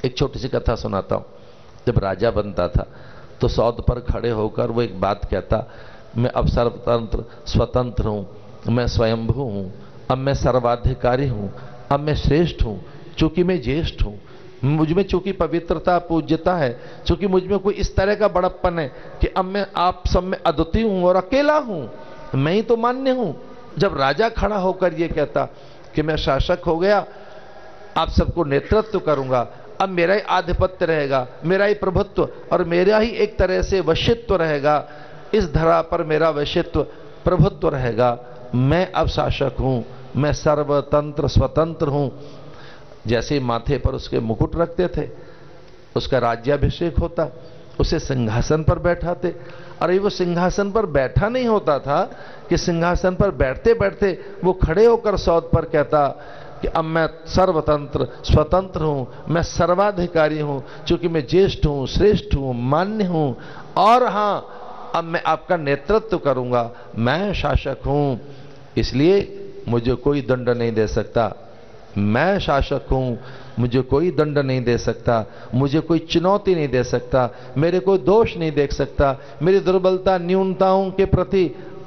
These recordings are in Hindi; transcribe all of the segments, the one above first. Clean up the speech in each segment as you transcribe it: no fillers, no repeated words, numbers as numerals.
एक छोटी सी कथा सुनाता हूँ। जब राजा बनता था तो सौद पर खड़े होकर वो एक बात कहता, मैं अब सर्वतंत्र स्वतंत्र हूँ, मैं स्वयंभू हूँ, अब मैं सर्वाधिकारी हूँ, अब मैं श्रेष्ठ हूँ, चूंकि मैं ज्येष्ठ हूँ, मुझ में चूंकि पवित्रता पूज्यता है, चूंकि मुझ में कोई इस तरह का बड़प्पन है कि अब मैं आप सब में अद्वितीय हूँ और अकेला हूँ, मैं ही तो मान्य हूँ। जब राजा खड़ा होकर ये कहता कि मैं शासक हो गया, आप सबको नेतृत्व करूंगा, अब मेरा ही आधिपत्य रहेगा, मेरा ही प्रभुत्व और मेरा ही एक तरह से वशित्व रहेगा, इस धरा पर मेरा वशित्व प्रभुत्व रहेगा, मैं अब शासक हूं, मैं सर्वतंत्र स्वतंत्र हूं। जैसे ही माथे पर उसके मुकुट रखते थे, उसका राज्याभिषेक होता, उसे सिंहासन पर बैठाते। अरे वो सिंहासन पर बैठा नहीं होता था कि सिंहासन पर बैठते बैठते वो खड़े होकर सौद पर कहता कि अब मैं सर्वतंत्र स्वतंत्र हूं, मैं सर्वाधिकारी हूं, क्योंकि मैं ज्येष्ठ हूं, श्रेष्ठ हूं, मान्य हूं, और हां अब मैं आपका नेतृत्व करूंगा, मैं शासक हूं, इसलिए मुझे कोई दंड नहीं दे सकता, मैं शासक हूं, मुझे कोई दंड नहीं दे सकता, मुझे कोई चुनौती नहीं दे सकता, मेरे कोई दोष नहीं देख सकता, मेरी दुर्बलता न्यूनताओं के प्रति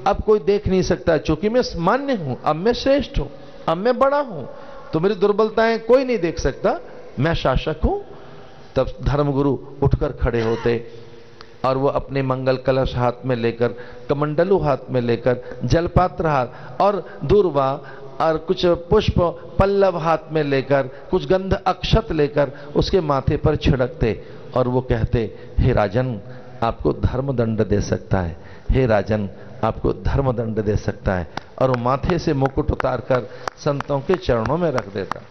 अब कोई देख नहीं सकता, क्योंकि मैं मान्य हूं, अब मैं श्रेष्ठ हूं, अब मैं बड़ा हूं, तो मेरी दुर्बलताएं कोई नहीं देख सकता, मैं शासक हूं। तब धर्मगुरु उठकर खड़े होते और वो अपने मंगल कलश हाथ में लेकर, कमंडलू हाथ में लेकर, जलपात्र हाथ और दूर्वा और कुछ पुष्प पल्लव हाथ में लेकर, कुछ गंध अक्षत लेकर उसके माथे पर छिड़कते और वो कहते, हे राजन आपको धर्म दंड दे सकता है, हे राजन आपको धर्म दंड दे सकता है, और वो माथे से मुकुट उतारकर संतों के चरणों में रख देता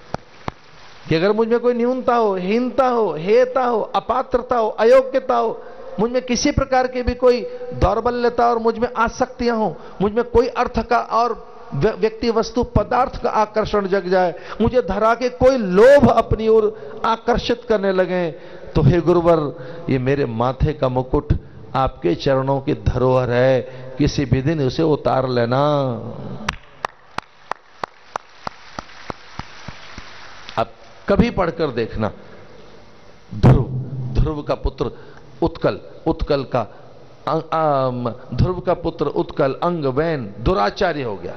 कि अगर मुझ में कोई न्यूनता हो, हीनता हो, हेयता हो, अपात्रता हो, अयोग्यता हो, मुझ में किसी प्रकार की भी कोई दौर्बल्यता और मुझ में आसक्तियां हो, मुझ में कोई अर्थ का और व्यक्ति वस्तु पदार्थ का आकर्षण जग जाए, मुझे धरा के कोई लोभ अपनी ओर आकर्षित करने लगे, तो हे गुरुवर ये मेरे माथे का मुकुट आपके चरणों की धरोहर है, किसी भी दिन उसे उतार लेना। अब कभी पढ़कर देखना, ध्रुव, ध्रुव का पुत्र उत्कल, उत्कल का ध्रुव का पुत्र उत्कल अंग वैन दुराचार्य हो गया,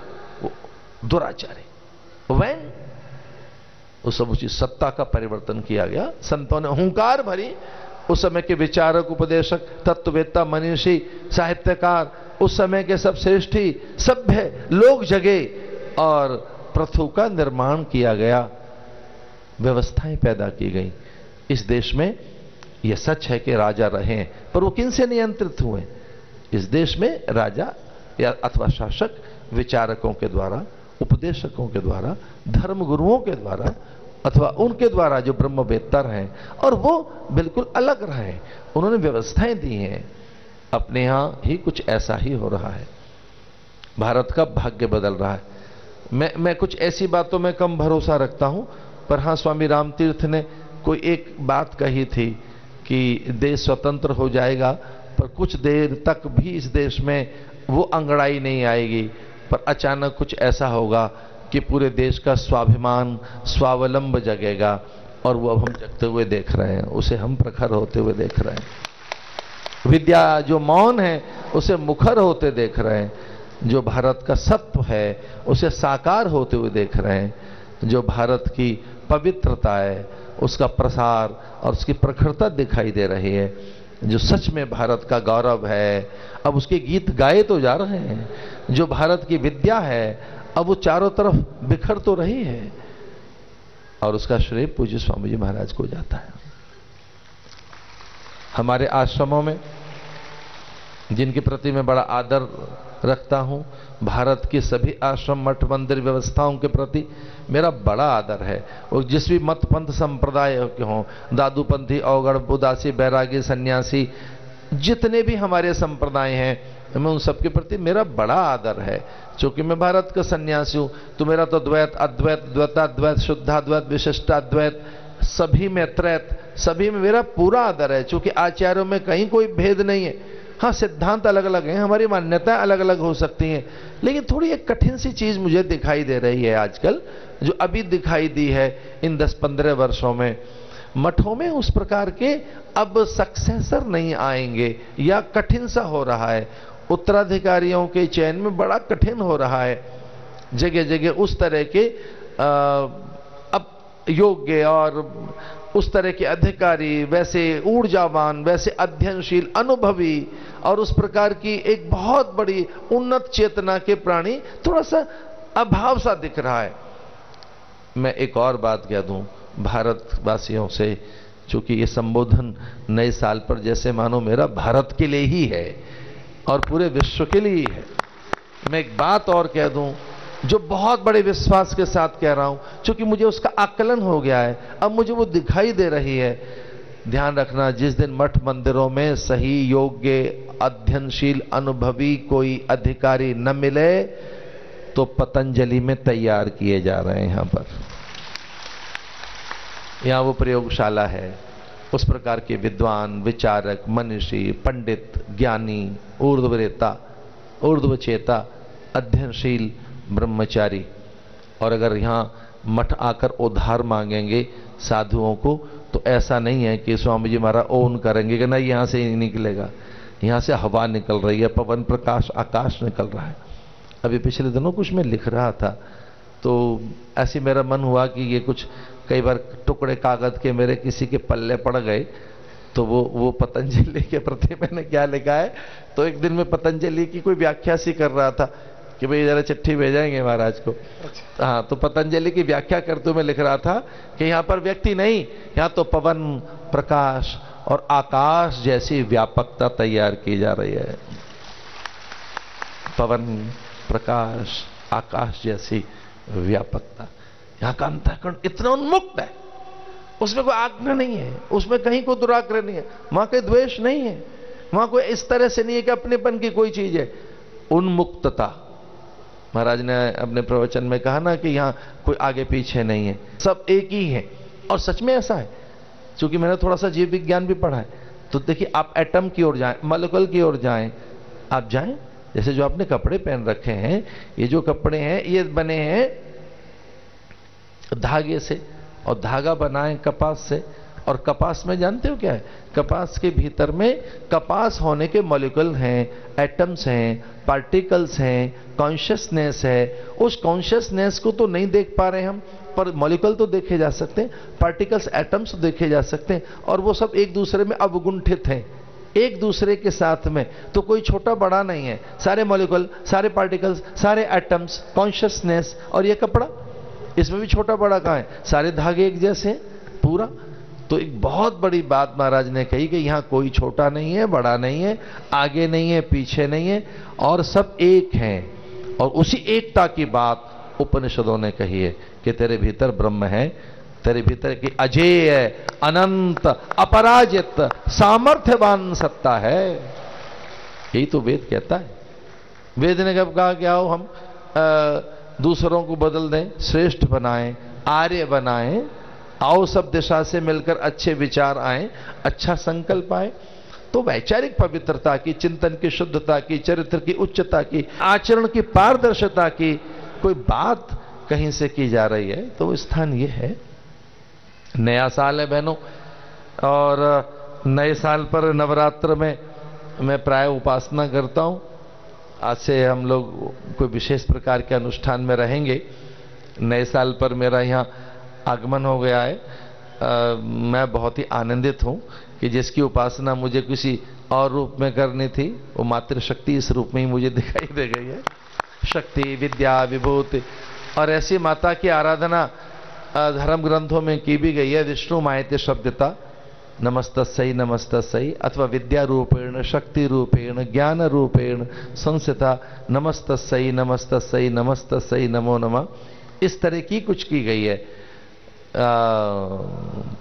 दुराचार्य वैन, उस सब उसी सत्ता का परिवर्तन किया गया। संतों ने हुंकार भरी, उस समय के विचारक, उपदेशक, तत्ववेत्ता, मनीषी, साहित्यकार, उस समय के सब श्रेष्ठी सभ्य लोग जगे और प्रथु का निर्माण किया गया, व्यवस्थाएं पैदा की गई। इस देश में यह सच है कि राजा रहे, पर वो किनसे नियंत्रित हुए? इस देश में राजा या अथवा शासक विचारकों के द्वारा, उपदेशकों के द्वारा, धर्मगुरुओं के द्वारा अथवा उनके द्वारा जो ब्रह्मवेत्ता रहे, और वो बिल्कुल अलग रहे, उन्होंने व्यवस्थाएं दी हैं। अपने यहां ही कुछ ऐसा ही हो रहा है, भारत का भाग्य बदल रहा है। मैं कुछ ऐसी बातों में कम भरोसा रखता हूं, पर हां स्वामी रामतीर्थ ने कोई एक बात कही थी कि देश स्वतंत्र हो जाएगा, पर कुछ देर तक भी इस देश में वो अंगड़ाई नहीं आएगी, पर अचानक कुछ ऐसा होगा कि पूरे देश का स्वाभिमान, स्वावलंब जगेगा, और वो अब हम जगते हुए देख रहे हैं, उसे हम प्रखर होते हुए देख रहे हैं। विद्या जो मौन है उसे मुखर होते देख रहे हैं, जो भारत का सत्व है उसे साकार होते हुए देख रहे हैं, जो भारत की पवित्रता है उसका प्रसार और उसकी प्रखरता दिखाई दे रही है, जो सच में भारत का गौरव है अब उसके गीत गाए तो जा रहे हैं, जो भारत की विद्या है अब वो चारों तरफ बिखर तो रही है, और उसका श्रेय पूज्य स्वामी जी महाराज को जाता है। हमारे आश्रमों में जिनके प्रति मैं बड़ा आदर रखता हूं, भारत की सभी आश्रम मठ मंदिर व्यवस्थाओं के प्रति मेरा बड़ा आदर है। और जिस भी मत पंथ संप्रदाय के हों, दादूपंथी, अवगढ़, उदासी, बैरागी, सन्यासी, जितने भी हमारे संप्रदाय हैं, मैं उन सबके प्रति मेरा बड़ा आदर है। चूंकि मैं भारत का सन्यासी हूं, तो मेरा तो द्वैत, अद्वैत, द्वैताद्वैत, शुद्धाद्वैत, विशिष्टाद्वैत, सभी में त्रैत, सभी में मेरा पूरा आदर है। चूंकि आचार्यों में कहीं कोई भेद नहीं है। हाँ, सिद्धांत अलग अलग हैं, हमारी मान्यताएं अलग अलग हो सकती हैं, लेकिन थोड़ी एक कठिन सी चीज मुझे दिखाई दे रही है आजकल, जो अभी दिखाई दी है इन 10-15 वर्षों में। मठों में उस प्रकार के अब सक्सेसर नहीं आएंगे, या कठिन सा हो रहा है, उत्तराधिकारियों के चयन में बड़ा कठिन हो रहा है। जगह जगह उस तरह के अब योग्य और उस तरह के अधिकारी, वैसे ऊर्जावान, वैसे अध्ययनशील, अनुभवी और उस प्रकार की एक बहुत बड़ी उन्नत चेतना के प्राणी थोड़ा सा अभाव सा दिख रहा है। मैं एक और बात कह दूं भारतवासियों से, चूंकि ये संबोधन नए साल पर जैसे मानो मेरा भारत के लिए ही है और पूरे विश्व के लिए ही है, मैं एक बात और कह दूं जो बहुत बड़े विश्वास के साथ कह रहा हूं, क्योंकि मुझे उसका आकलन हो गया है, अब मुझे वो दिखाई दे रही है। ध्यान रखना, जिस दिन मठ मंदिरों में सही, योग्य, अध्ययनशील, अनुभवी कोई अधिकारी न मिले तो पतंजलि में तैयार किए जा रहे हैं। यहां पर, यहां वो प्रयोगशाला है, उस प्रकार के विद्वान, विचारक, मनीषी, पंडित, ज्ञानी, ऊर्ध्वरेता, ऊर्ध्वचेता, अध्ययनशील ब्रह्मचारी। और अगर यहां मठ आकर उद्धार मांगेंगे साधुओं को, तो ऐसा नहीं है कि स्वामी जी हमारा ओन करेंगे कि नहीं यहां से ही निकलेगा, यहां से हवा निकल रही है, पवन प्रकाश, आकाश निकल रहा है। अभी पिछले दिनों कुछ मैं लिख रहा था तो ऐसे मेरा मन हुआ कि ये कुछ कई बार टुकड़े कागज के मेरे किसी के पल्ले पड़ गए, तो वो पतंजलि के प्रति मैंने क्या लिखा है, तो एक दिन मैं पतंजलि की कोई व्याख्या सी कर रहा था कि भाई जरा चिट्ठी भेजाएंगे महाराज को। अच्छा। हाँ, तो पतंजलि की व्याख्या करते हुए मैं लिख रहा था कि यहां पर व्यक्ति नहीं, यहां तो पवन, प्रकाश और आकाश जैसी व्यापकता तैयार की जा रही है। पवन, प्रकाश, आकाश जैसी व्यापकता। यहां का अंतःकरण इतना उन्मुक्त है, उसमें कोई आज्ञा नहीं है, उसमें कहीं कोई दुराग्रह नहीं है, वहां कोई द्वेष नहीं है, वहां कोई इस तरह से नहीं है कि अपनेपन की कोई चीज है। उन्मुक्तता, महाराज ने अपने प्रवचन में कहा ना कि यहां कोई आगे पीछे नहीं है, सब एक ही है। और सच में ऐसा है, क्योंकि मैंने थोड़ा सा जीव विज्ञान भी पढ़ा है। तो देखिए, आप एटम की ओर जाएं, मॉलिक्यूल की ओर जाएं, आप जाएं, जैसे जो आपने कपड़े पहन रखे हैं, ये जो कपड़े हैं ये बने हैं धागे से, और धागा बनाए कपास से, और कपास में जानते हो क्या है, कपास के भीतर में कपास होने के मॉलिक्यूल हैं, एटम्स हैं, पार्टिकल्स हैं, कॉन्शियसनेस है। उस कॉन्शियसनेस को तो नहीं देख पा रहे हम, पर मॉलिक्यूल तो देखे जा सकते हैं, पार्टिकल्स, एटम्स तो देखे जा सकते हैं, और वो सब एक दूसरे में अवगुंठित हैं, एक दूसरे के साथ में। तो कोई छोटा बड़ा नहीं है, सारे मॉलिक्यूल, सारे पार्टिकल्स, सारे एटम्स, कॉन्शियसनेस, और ये कपड़ा, इसमें भी छोटा बड़ा कहां है, सारे धागे एक जैसे हैं पूरा। तो एक बहुत बड़ी बात महाराज ने कही कि यहां कोई छोटा नहीं है, बड़ा नहीं है, आगे नहीं है, पीछे नहीं है, और सब एक हैं। और उसी एकता की बात उपनिषदों ने कही है कि तेरे भीतर ब्रह्म है, तेरे भीतर की अजेय, अनंत, अपराजित, सामर्थ्यवान सत्ता है। यही तो वेद कहता है। वेद ने कब कहा कि आओ हम दूसरों को बदल दें, श्रेष्ठ बनाएं, आर्य बनाएं, आओ सब दिशा से मिलकर अच्छे विचार आए, अच्छा संकल्प आए। तो वैचारिक पवित्रता की, चिंतन की शुद्धता की, चरित्र की उच्चता की, आचरण की पारदर्शिता की कोई बात कहीं से की जा रही है, तो वो स्थान ये है। नया साल है बहनों, और नए साल पर नवरात्र में मैं प्राय उपासना करता हूं। आज से हम लोग कोई विशेष प्रकार के अनुष्ठान में रहेंगे। नए साल पर मेरा यहाँ आगमन हो गया है। मैं बहुत ही आनंदित हूँ कि जिसकी उपासना मुझे किसी और रूप में करनी थी, वो मातृशक्ति इस रूप में ही मुझे दिखाई दे गई है। शक्ति, विद्या, विभूति, और ऐसी माता की आराधना धर्म ग्रंथों में की भी गई है। विष्णु मायते शब्दता नमस्तस्यै नमस्तस्यै, अथवा विद्या रूपेण, शक्ति रूपेण, ज्ञान रूपेण संस्थिता नमस्तस्यै नमस्तस्यै नमस्तस्यै नमो नमः, इस तरह की कुछ की गई है।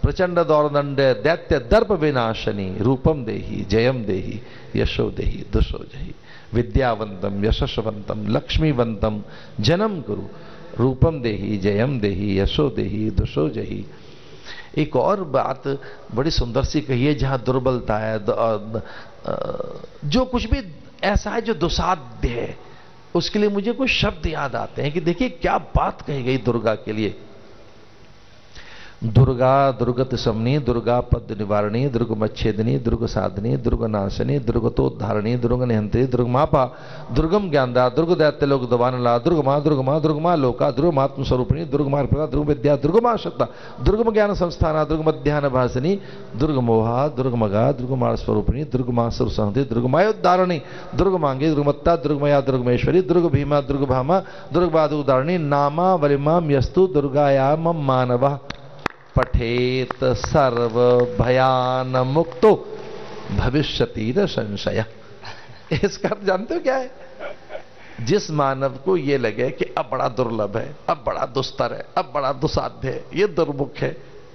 प्रचंड दौर्दंड दैत्य दर्प विनाशनी, रूपम देहि जयम देहि यशो देहि दुषो जहि, विद्यावंतम यशस्वंतम लक्ष्मीवंतम जन्म गुरु, रूपम देहि जयम देहि यशो देहि दुषो जहि। एक और बात बड़ी सुंदर सी कही है, जहां दुर्बलता है, जो कुछ भी ऐसा है जो दुसाध्य है, उसके लिए मुझे कुछ शब्द याद आते हैं कि देखिए क्या बात कही गई दुर्गा के लिए। दुर्गा दुर्गत शमनी, दुर्गा पद निवारणी, दुर्गमच्छेदिनी, दुर्ग साधनी, दुर्ग नाशनी, दुर्गतोद्धारणी, दुर्ग निहंत्री, दुर्गमापा, दुर्गम ज्ञानदा, दुर्ग दैत्य लोक दवानला, दुर्गमा दुर्गमा दुर्गमा लोका, दुर्गमात्म स्वरूपिणी, दुर्गमार प्रदा, दुर्ग विद्या, दुर्गमा शक्ता, दुर्गम ज्ञान संस्थाना, दुर्गमध्यान भाषिनी, दुर्गमोहा, दुर्गमगा, दुर्गमार स्वरूपिणी, दुर्गमा सुरसंहति, दुर्गमायोद्धारणी, दुर्गमांगी, दुर्गमत्ता, दुर्गमया, दुर्गमेश्वरी, दुर्ग भीमा, दुर्गभामा, दुर्गबादुदारणी, नामा वलिमाम यस्तु दुर्गायाम मानव पठेत सर्व भयान मुक्तो भविष्यति न संशय। इसका अर्थ जानते हो क्या है? जिस मानव को ये लगे कि अब बड़ा दुर्लभ है, अब बड़ा दुस्तर है, अब बड़ा दुसाध्य है, ये दुर्मुख है,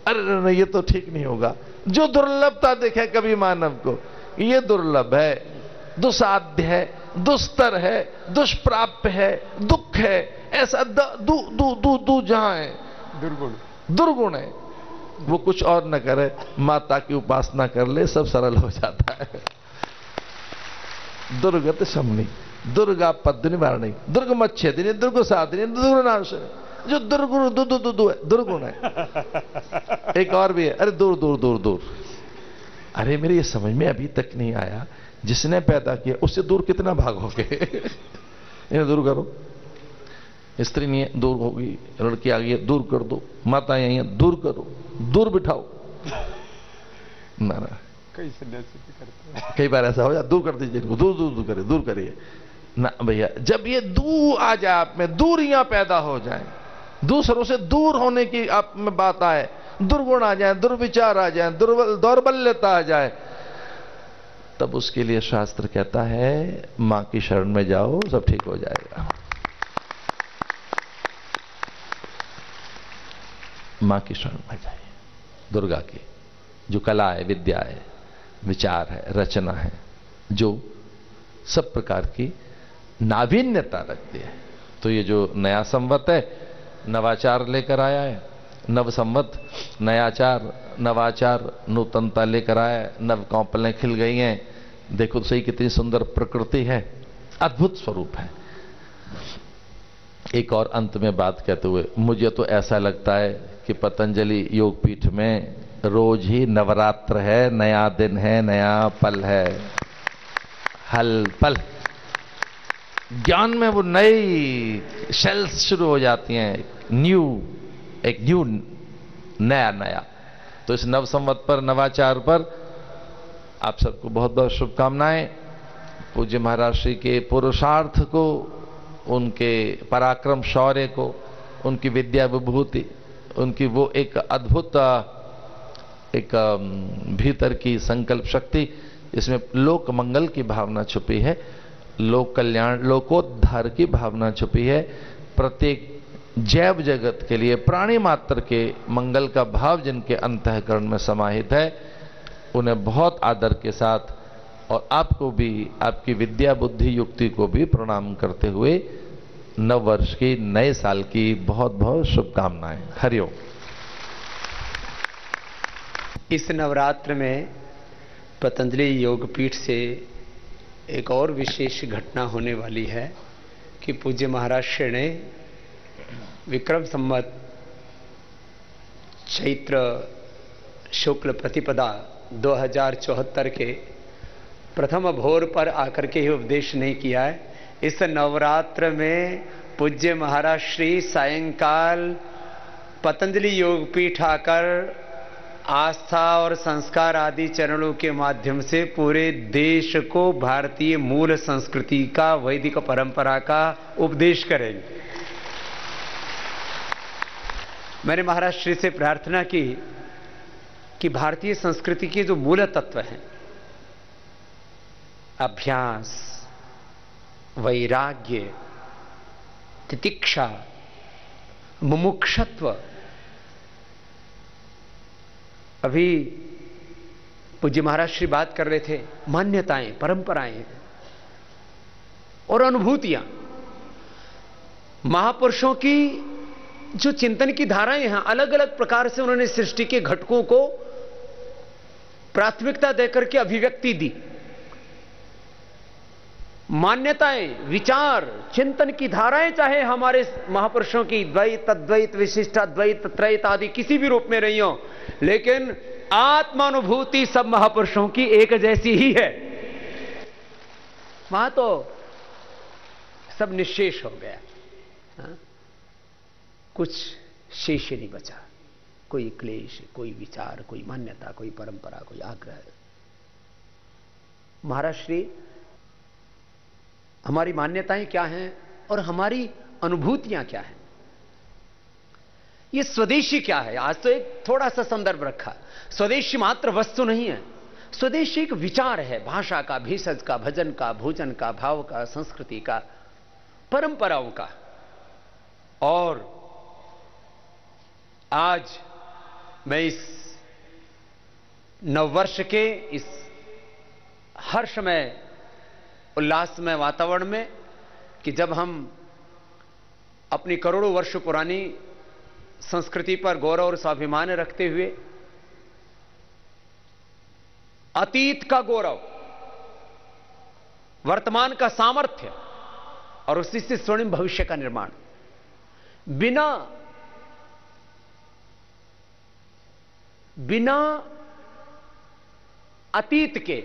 अरे नहीं ये तो ठीक नहीं होगा, जो दुर्लभता देखे कभी मानव को, ये दुर्लभ है, दुसाध्य है, दुस्तर है, दुष्प्राप्य है, दुख है, ऐसा दू जहां है दुर्गुण है, वो कुछ और न करे, माता की उपासना कर ले, सब सरल हो जाता है। दुर्गत शमनी, दुर्गा पद निवारणी, दुर्गमच्छेदिनी, दुर्ग साधिनी, दुर्ग नाशनी, जो दुर्गुण है। एक और भी है, अरे दूर दूर दूर दूर। अरे मेरे ये समझ में अभी तक नहीं आया, जिसने पैदा किया उससे दूर कितना भागोगे? इन्हें दूर करो, स्त्री नहीं है दूर होगी, लड़की आ गई है दूर कर दो, माता यही है दूर करो, दूर बिठाओ। ना कई सन्यासी करते हैं, कई बार ऐसा हो जाए, दूर कर दीजिए इनको, दूर दूर दूर करे, दूर करिए ना भैया। जब ये दूर आ जाए, आप में दूरियां पैदा हो जाए, दूसरों से दूर होने की आप में बात आए, दुर्गुण आ जाए, दुर्विचार आ जाए, दौर्बल्यता आ जाए, तब उसके लिए शास्त्र कहता है मां की शरण में जाओ, सब ठीक हो जाएगा। मां की शरण में जाइए, दुर्गा की जो कला है, विद्या है, विचार है, रचना है, जो सब प्रकार की नावीन्यता रखती है। तो ये जो नया संवत है, नवाचार लेकर आया है, नव संवत नयाचार, नवाचार, नूतनता लेकर आया है, नव कौपलें खिल गई हैं, देखो तो सही कितनी सुंदर प्रकृति है, अद्भुत स्वरूप है। एक और अंत में बात कहते हुए, मुझे तो ऐसा लगता है कि पतंजलि योगपीठ में रोज ही नवरात्र है, नया दिन है, नया पल है, हल पल ज्ञान में वो नई शेल्स शुरू हो जाती हैं, एक न्यू नया। तो इस नव संवत पर, नवाचार पर आप सबको बहुत बहुत शुभकामनाएं। पूज्य महाराज श्री के पुरुषार्थ को, उनके पराक्रम शौर्य को, उनकी विद्या विभूति, उनकी वो एक अद्भुत एक भीतर की संकल्प शक्ति, इसमें लोक मंगल की भावना छुपी है, लोक कल्याण, लोकोद्धार की भावना छुपी है, प्रत्येक जैव जगत के लिए, प्राणी मात्र के मंगल का भाव जिनके अंतःकरण में समाहित है, उन्हें बहुत आदर के साथ और आपको भी, आपकी विद्या बुद्धि युक्ति को भी प्रणाम करते हुए नव वर्ष की, नए साल की बहुत बहुत शुभकामनाएं। हरिओम। इस नवरात्र में पतंजलि योगपीठ से एक और विशेष घटना होने वाली है कि पूज्य महाराज श्री ने विक्रम संवत चैत्र शुक्ल प्रतिपदा 2074 के प्रथम भोर पर आकर के ही उपदेश नहीं किया है। इस नवरात्र में पूज्य महाराज श्री सायंकाल पतंजलि योगपीठ आकर आस्था और संस्कार आदि चरणों के माध्यम से पूरे देश को भारतीय मूल संस्कृति का, वैदिक परंपरा का उपदेश करेंगे। मैंने महाराज श्री से प्रार्थना की कि भारतीय संस्कृति के जो मूल तत्व हैं, अभ्यास, वैराग्य, तितिक्षा, मुमुक्षत्व, अभी पूज्य महाराज श्री बात कर रहे थे, मान्यताएं, परंपराएं और अनुभूतियां, महापुरुषों की जो चिंतन की धाराएं हैं, अलग अलग प्रकार से उन्होंने सृष्टि के घटकों को प्राथमिकता देकर के अभिव्यक्ति दी। मान्यताएं, विचार, चिंतन की धाराएं चाहे हमारे महापुरुषों की द्वैत, अद्वैत, विशिष्टाद्वैत, त्रैत आदि किसी भी रूप में रही हो, लेकिन आत्मानुभूति सब महापुरुषों की एक जैसी ही है। वहां तो सब निश्शेष हो गया, हाँ? कुछ शेष नहीं बचा, कोई क्लेश, कोई विचार, कोई मान्यता, कोई परंपरा, कोई आग्रह। महाराज श्री, हमारी मान्यताएं क्या हैं और हमारी अनुभूतियां क्या हैं, ये स्वदेशी क्या है? आज तो एक थोड़ा सा संदर्भ रखा। स्वदेशी मात्र वस्तु नहीं है, स्वदेशी एक विचार है, भाषा का, भेषज का, भजन का, भोजन का, भाव का, संस्कृति का, परंपराओं का। और आज मैं इस नववर्ष के इस हर्षमय उल्लासमय वातावरण में, कि जब हम अपनी करोड़ों वर्ष पुरानी संस्कृति पर गौरव और स्वाभिमान रखते हुए अतीत का गौरव, वर्तमान का सामर्थ्य और उसी से स्वर्णिम भविष्य का निर्माण, बिना अतीत के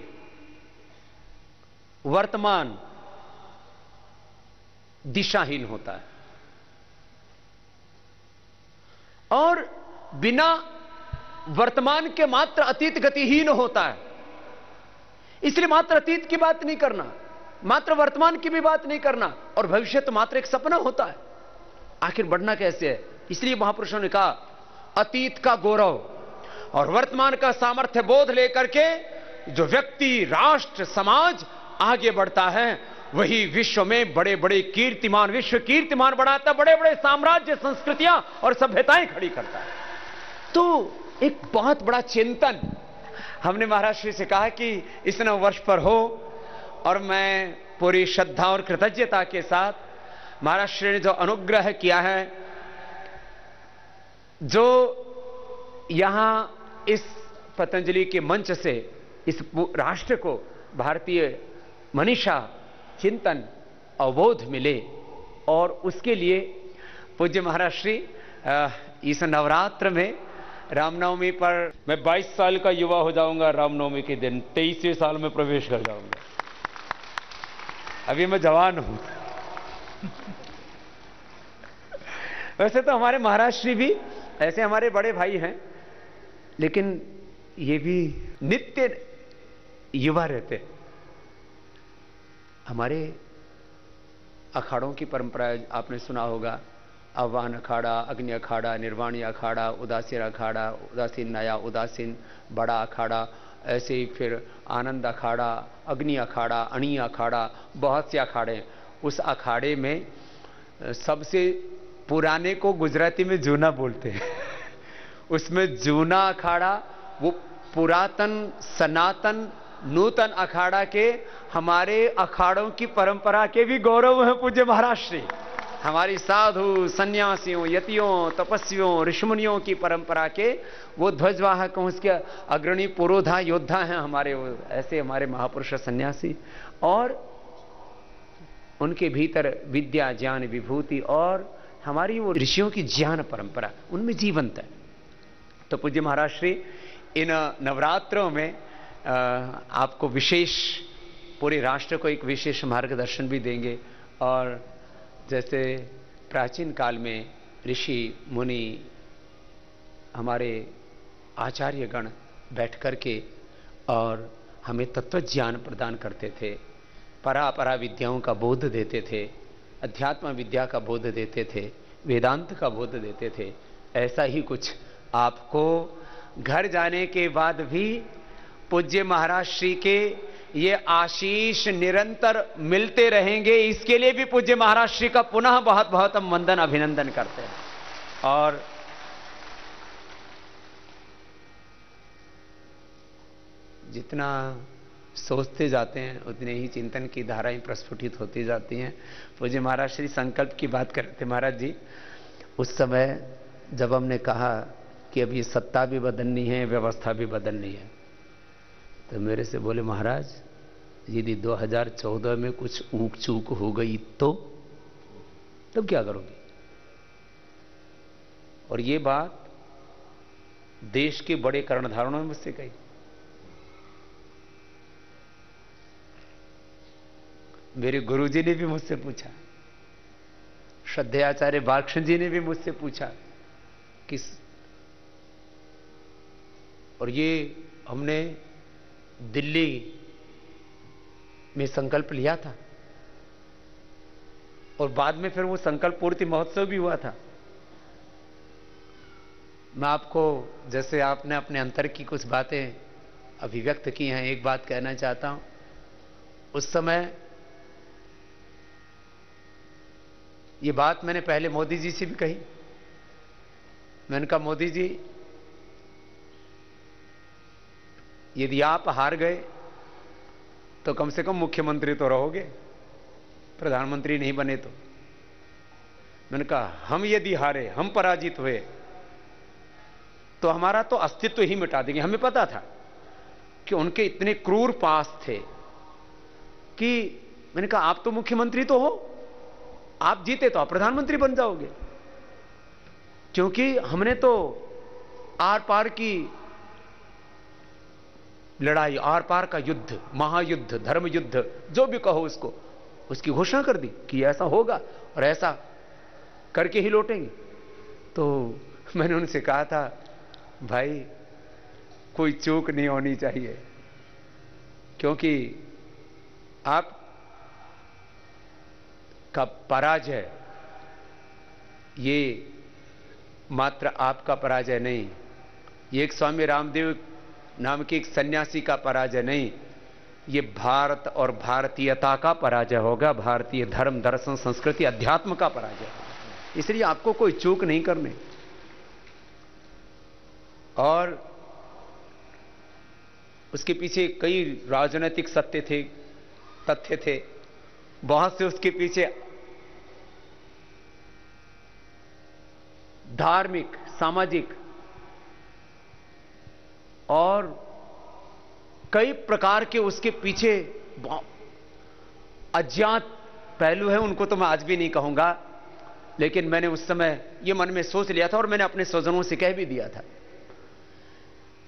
वर्तमान दिशाहीन होता है, और बिना वर्तमान के मात्र अतीत गतिहीन होता है। इसलिए मात्र अतीत की बात नहीं करना, मात्र वर्तमान की भी बात नहीं करना, और भविष्य तो मात्र एक सपना होता है। आखिर बढ़ना कैसे है? इसलिए महापुरुषों ने कहा अतीत का गौरव और वर्तमान का सामर्थ्य बोध लेकर के जो व्यक्ति, राष्ट्र, समाज आगे बढ़ता है, वही विश्व में बड़े बड़े कीर्तिमान, विश्व कीर्तिमान बनाता, बड़े बड़े साम्राज्य, संस्कृतियां और सभ्यताएं खड़ी करता है। तो एक बहुत बड़ा चिंतन हमने महाराज श्री से कहा कि इस नव वर्ष पर हो, और मैं पूरी श्रद्धा और कृतज्ञता के साथ महाराज श्री ने जो अनुग्रह किया है, जो यहां इस पतंजलि के मंच से इस राष्ट्र को भारतीय मनीषा, चिंतन, अवबोध मिले, और उसके लिए पूज्य महाराज श्री इस नवरात्र में रामनवमी पर, मैं 22 साल का युवा हो जाऊंगा रामनवमी के दिन, 23वें साल में प्रवेश कर जाऊंगा। अभी मैं जवान हूं। वैसे तो हमारे महाराज श्री भी ऐसे हमारे बड़े भाई हैं, लेकिन ये भी नित्य युवा रहते। हमारे अखाड़ों की परंपरा आपने सुना होगा, आह्वान अखाड़ा, अग्नि अखाड़ा, निर्वाणी अखाड़ा, उदासीन अखाड़ा, उदासीन नया, उदासीन बड़ा अखाड़ा, ऐसे ही फिर आनंद अखाड़ा, अग्नि अखाड़ा, अणी अखाड़ा, बहुत से अखाड़े। उस अखाड़े में सबसे पुराने को गुजराती में जूना बोलते हैं। उसमें जूना अखाड़ा, वो पुरातन, सनातन, नूतन अखाड़ा के, हमारे अखाड़ों की परंपरा के भी गौरव हैं पूज्य महाराज श्री। हमारी साधु, सन्यासियों, यतियों, तपस्वियों, ऋषिमुनियों की परंपरा के वो ध्वजवाहक, उसके अग्रणी पुरोधा योद्धा हैं हमारे, वो ऐसे हमारे महापुरुष सन्यासी, और उनके भीतर विद्या, ज्ञान, विभूति और हमारी वो ऋषियों की ज्ञान परंपरा उनमें जीवंत है। तो पूज्य महाराज श्री इन नवरात्रों में आपको विशेष, पूरे राष्ट्र को एक विशेष मार्गदर्शन भी देंगे। और जैसे प्राचीन काल में ऋषि मुनि, हमारे आचार्यगण बैठ कर के और हमें तत्व ज्ञान प्रदान करते थे, परापरा विद्याओं का बोध देते थे, अध्यात्म विद्या का बोध देते थे, वेदांत का बोध देते थे, ऐसा ही कुछ आपको घर जाने के बाद भी पूज्य महाराज श्री के ये आशीष निरंतर मिलते रहेंगे। इसके लिए भी पूज्य महाराज श्री का पुनः बहुत बहुत हम वंदन, अभिनंदन करते हैं। और जितना सोचते जाते हैं उतने ही चिंतन की धाराएं प्रस्फुटित होती जाती हैं। पूज्य महाराज श्री संकल्प की बात करते थे महाराज जी, उस समय जब हमने कहा कि अब ये सत्ता भी बदलनी है, व्यवस्था भी बदलनी है, तो मेरे से बोले महाराज यदि 2014 में कुछ ऊक चूक हो गई तो तब क्या करोगे? और ये बात देश के बड़े कर्णधारों ने मुझसे कही। मेरे गुरुजी ने भी मुझसे पूछा, श्रद्धेय आचार्य बालकृष्ण जी ने भी मुझसे पूछा किस, और ये हमने दिल्ली में संकल्प लिया था और बाद में फिर वो संकल्प पूर्ति महोत्सव भी हुआ था। मैं आपको, जैसे आपने अपने अंतर की कुछ बातें अभिव्यक्त की हैं, एक बात कहना चाहता हूं। उस समय ये बात मैंने पहले मोदी जी से भी कही। मैंने कहा, मोदी जी, यदि आप हार गए तो कम से कम मुख्यमंत्री तो रहोगे, प्रधानमंत्री नहीं बने तो। मैंने कहा, हम यदि हारे, हम पराजित हुए तो हमारा तो अस्तित्व ही मिटा देंगे। हमें पता था कि उनके इतने क्रूर पास थे कि मैंने कहा, आप तो मुख्यमंत्री तो हो, आप जीते तो आप प्रधानमंत्री बन जाओगे, क्योंकि हमने तो आर पार की लड़ाई, आर पार का युद्ध, महायुद्ध, धर्म युद्ध, जो भी कहो उसको, उसकी घोषणा कर दी कि ऐसा होगा और ऐसा करके ही लौटेंगे। तो मैंने उनसे कहा था, भाई कोई चूक नहीं होनी चाहिए, क्योंकि आप का पराजय ये मात्र आपका पराजय नहीं, ये एक स्वामी रामदेव नाम के एक सन्यासी का पराजय नहीं, ये भारत और भारतीयता का पराजय होगा, भारतीय धर्म, दर्शन, संस्कृति, अध्यात्म का पराजय होगा। इसलिए आपको कोई चूक नहीं करने। और उसके पीछे कई राजनीतिक सत्य थे, तथ्य थे, बहुत से उसके पीछे धार्मिक, सामाजिक और कई प्रकार के उसके पीछे अज्ञात पहलू हैं। उनको तो मैं आज भी नहीं कहूंगा, लेकिन मैंने उस समय यह मन में सोच लिया था और मैंने अपने स्वजनों से कह भी दिया था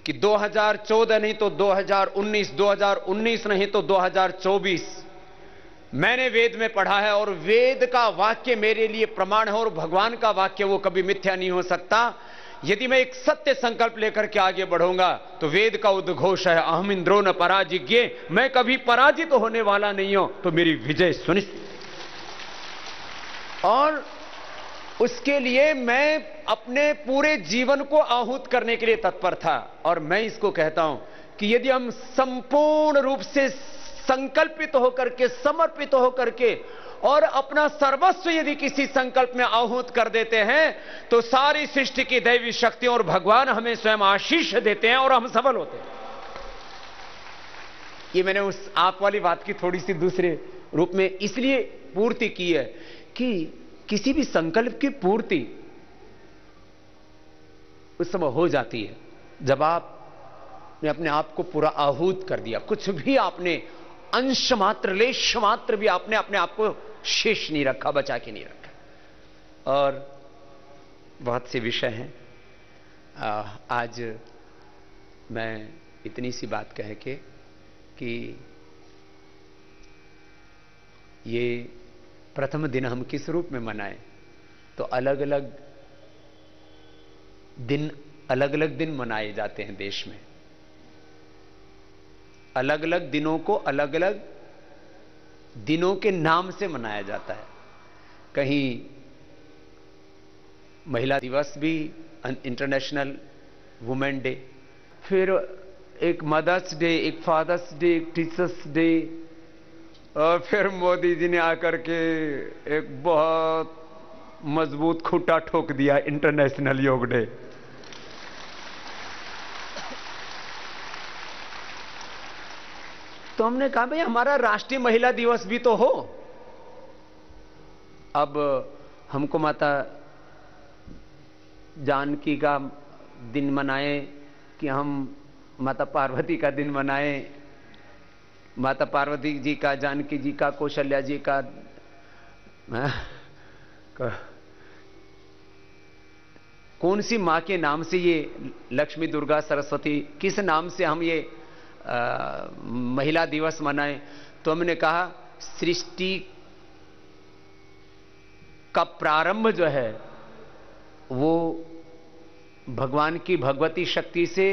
कि 2014 नहीं तो 2019, 2019 नहीं तो 2024, मैंने वेद में पढ़ा है और वेद का वाक्य मेरे लिए प्रमाण है और भगवान का वाक्य वो कभी मिथ्या नहीं हो सकता। यदि मैं एक सत्य संकल्प लेकर के आगे बढ़ूंगा तो वेद का उद्घोष है, अहम इंद्रो न पराजिज्ञे, मैं कभी पराजित होने वाला नहीं हूं, तो मेरी विजय सुनिश्चित। और उसके लिए मैं अपने पूरे जीवन को आहूत करने के लिए तत्पर था। और मैं इसको कहता हूं कि यदि हम संपूर्ण रूप से संकल्पित होकर के, समर्पित होकर के और अपना सर्वस्व यदि किसी संकल्प में आहूत कर देते हैं तो सारी सृष्टि की दैवी शक्तियों और भगवान हमें स्वयं आशीष देते हैं और हम सफल होते हैं। ये मैंने उस आप वाली बात की थोड़ी सी दूसरे रूप में इसलिए पूर्ति की है कि किसी भी संकल्प की पूर्ति उस समय हो जाती है जब आपने अपने आप को पूरा आहूत कर दिया। कुछ भी आपने अंश मात्र, लेश मात्र भी आपने अपने आप को शेष नहीं रखा, बचा के नहीं रखा। और बहुत से विषय हैं। आज मैं इतनी सी बात कह के कि ये प्रथम दिन हम किस रूप में मनाएं, तो अलग अलग दिन मनाए जाते हैं देश में। अलग अलग दिनों को अलग अलग दिनों के नाम से मनाया जाता है। कहीं महिला दिवस भी, इंटरनेशनल वुमेन डे, फिर एक मदर्स डे, एक फादर्स डे, एक टीचर्स डे, और फिर मोदी जी ने आकर के एक बहुत मजबूत खूंटा ठोक दिया, इंटरनेशनल योग डे। तो हमने कहा भाई हमारा राष्ट्रीय महिला दिवस भी तो हो। अब हमको माता जानकी का दिन मनाएं कि हम माता पार्वती का दिन मनाएं माता पार्वती जी का, जानकी जी का, कौशल्या जी का, कौन सी मां के नाम से ये लक्ष्मी, दुर्गा, सरस्वती, किस नाम से हम ये महिला दिवस मनाएं? तो हमने कहा सृष्टि का प्रारंभ जो है वो भगवान की भगवती शक्ति से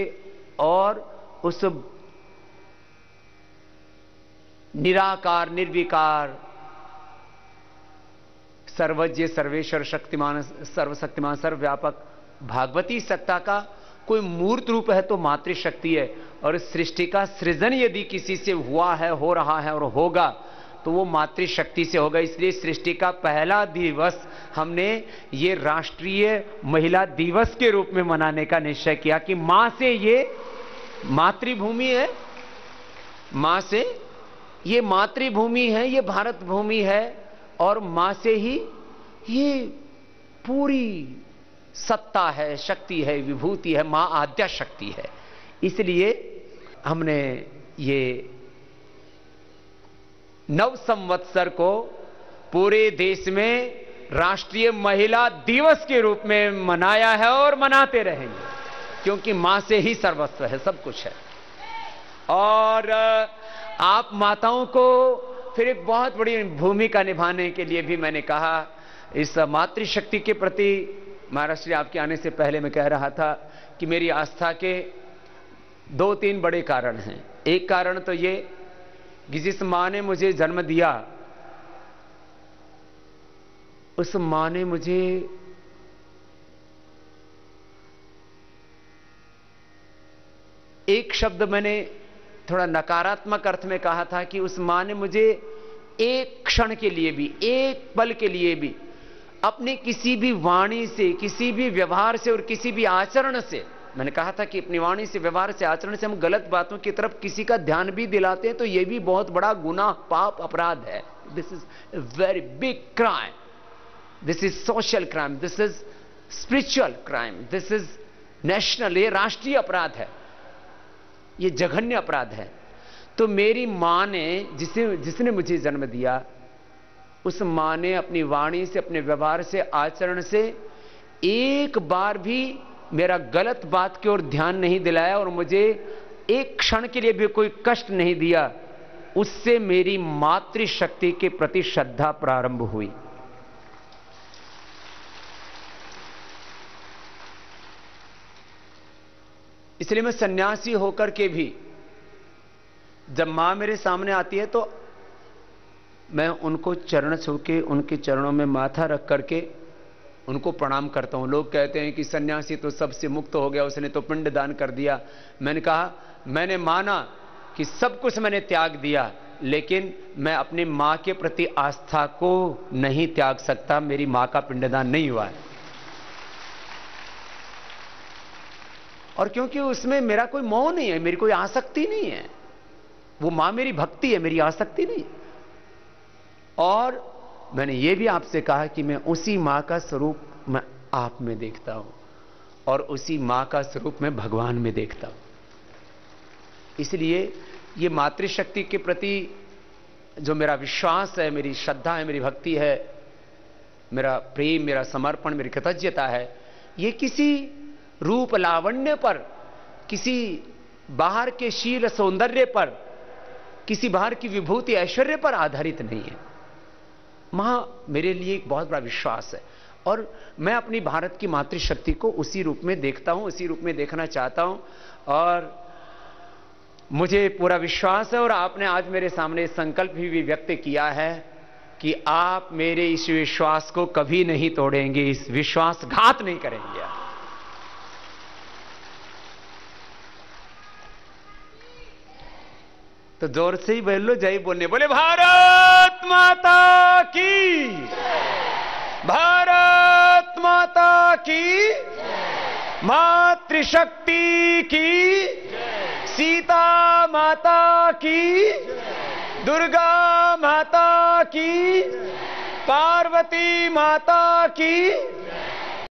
और उस निराकार, निर्विकार, सर्वज्ञ, सर्वेश्वर, शक्तिमान, सर्वशक्तिमान, सर्वव्यापक भागवती सत्ता का कोई मूर्त रूप है तो मातृशक्ति है। और सृष्टि का सृजन यदि किसी से हुआ है, हो रहा है और होगा तो वो मातृशक्ति से होगा। इसलिए सृष्टि का पहला दिवस हमने ये राष्ट्रीय महिला दिवस के रूप में मनाने का निश्चय किया कि मां से ये मातृभूमि है, मां से ये मातृभूमि है, ये भारत भूमि है और मां से ही ये पूरी सत्ता है, शक्ति है, विभूति है, मां आद्या शक्ति है। इसलिए हमने ये नव संवत्सर को पूरे देश में राष्ट्रीय महिला दिवस के रूप में मनाया है और मनाते रहेंगे, क्योंकि मां से ही सर्वस्व है, सब कुछ है। और आप माताओं को फिर एक बहुत बड़ी भूमिका निभाने के लिए भी मैंने कहा, इस मातृशक्ति के प्रति महाराष्ट्र आपके आने से पहले मैं कह रहा था कि मेरी आस्था के 2-3 बड़े कारण हैं। एक कारण तो ये कि जिस मां ने मुझे जन्म दिया, उस मां ने मुझे एक शब्द मैंने थोड़ा नकारात्मक अर्थ में कहा था कि उस मां ने मुझे एक क्षण के लिए भी, एक पल के लिए भी अपने किसी भी वाणी से, किसी भी व्यवहार से और किसी भी आचरण से, मैंने कहा था कि अपनी वाणी से, व्यवहार से, आचरण से हम गलत बातों की तरफ किसी का ध्यान भी दिलाते हैं तो यह भी बहुत बड़ा गुनाह, पाप, अपराध है। This is a very big crime, this is social crime, this is spiritual crime, this is national, ये राष्ट्रीय अपराध है, ये जघन्य अपराध है। तो मेरी मां ने, जिसने मुझे जन्म दिया, उस मां ने अपनी वाणी से, अपने व्यवहार से, आचरण से एक बार भी मेरा गलत बात की ओर ध्यान नहीं दिलाया और मुझे एक क्षण के लिए भी कोई कष्ट नहीं दिया। उससे मेरी मातृशक्ति के प्रति श्रद्धा प्रारंभ हुई। इसलिए मैं सन्यासी होकर के भी जब मां मेरे सामने आती है तो मैं उनको चरण छू के, उनके चरणों में माथा रख करके उनको प्रणाम करता हूं। लोग कहते हैं कि सन्यासी तो सबसे मुक्त हो गया, उसने तो पिंड दान कर दिया। मैंने कहा, मैंने माना कि सब कुछ मैंने त्याग दिया, लेकिन मैं अपनी मां के प्रति आस्था को नहीं त्याग सकता। मेरी मां का पिंडदान नहीं हुआ है, और क्योंकि उसमें मेरा कोई मोह नहीं है, मेरी कोई आसक्ति नहीं है। वो मां मेरी भक्ति है, मेरी आसक्ति नहीं। और मैंने ये भी आपसे कहा कि मैं उसी मां का स्वरूप मैं आप में देखता हूं और उसी मां का स्वरूप मैं भगवान में देखता हूं। इसलिए ये मातृशक्ति के प्रति जो मेरा विश्वास है, मेरी श्रद्धा है, मेरी भक्ति है, मेरा प्रेम, मेरा समर्पण, मेरी कृतज्ञता है, ये किसी रूप लावण्य पर, किसी बाहर के शील सौंदर्य पर, किसी बाहर की विभूति ऐश्वर्य पर आधारित नहीं है। मां मेरे लिए एक बहुत बड़ा विश्वास है और मैं अपनी भारत की मातृशक्ति को उसी रूप में देखता हूं, उसी रूप में देखना चाहता हूं। और मुझे पूरा विश्वास है, और आपने आज मेरे सामने संकल्प भी व्यक्त किया है कि आप मेरे इस विश्वास को कभी नहीं तोड़ेंगे, इस विश्वासघात नहीं करेंगे आप। तो जोर से ही बोल लो, जय बोलने, बोले भारत माता की, भारत माता की, मातृशक्ति की, सीता माता की, दुर्गा माता की, पार्वती माता की।